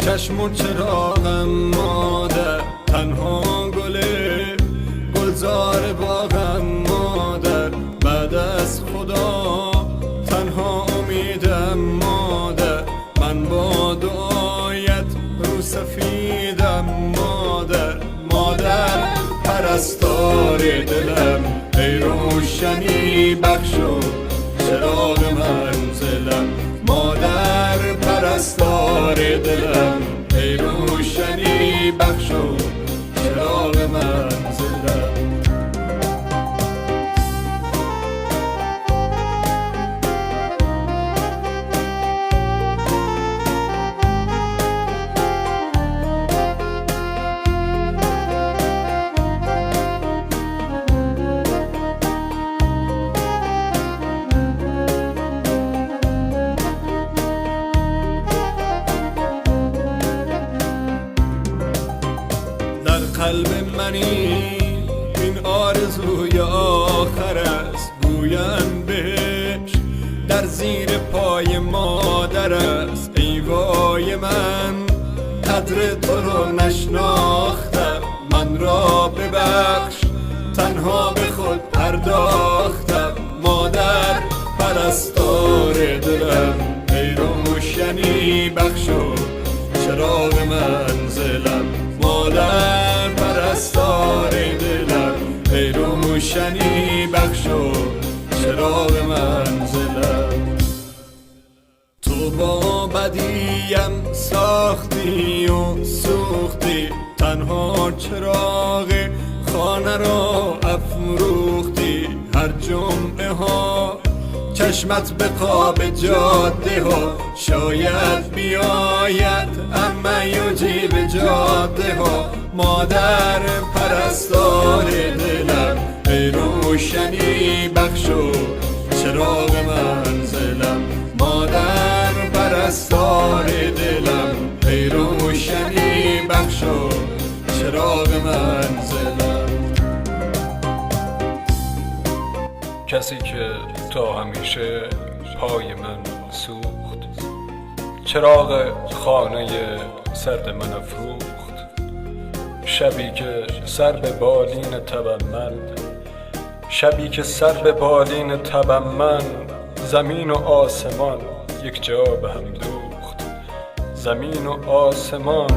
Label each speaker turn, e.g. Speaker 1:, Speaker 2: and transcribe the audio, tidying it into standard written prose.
Speaker 1: چشم و چراغم مادر، تنها گلزار باغم مادر، بعد از خدا تنها امیدم مادر، من با دعایت رو سفیدم مادر. مادر پرستار دلم، ای روشنی بخش و چراغ منزلم. مادر پرستار دلم، ای روشنی بخش و چراغ منزلم. قلب منی این آرزوی آخر است، گویم بهش در زیر پای مادر است. ای وای من قدر تو رو نشناختم، من را ببخش تنها به خود پرداختم. مادر پرستار دلم، ای روشنی بخش و چراغ منزلم. مادر پرستار دلم، ای روشنی بخش و چراغ منزلم. تو با بدیم ساختی و سوختی، تنها چراغ خانه را افروختی. هر جمعه ها چشمت به خواب جاده ها، شاید بیاید اما یوجی به جاده ها. مادر پرستار دلم، ای روشنی بخش و چراغ منزلم. مادر پرستار دلم، ای روشنی بخش و چراغ منزلم.
Speaker 2: کسی که تا همیشه پای من سوخت، چراغ خانه سرد من افروخت. شبی که سر به بالین تبم من، شبی که سر به بالین تبم من، زمین و آسمان یک جا به هم دوخت. زمین و آسمان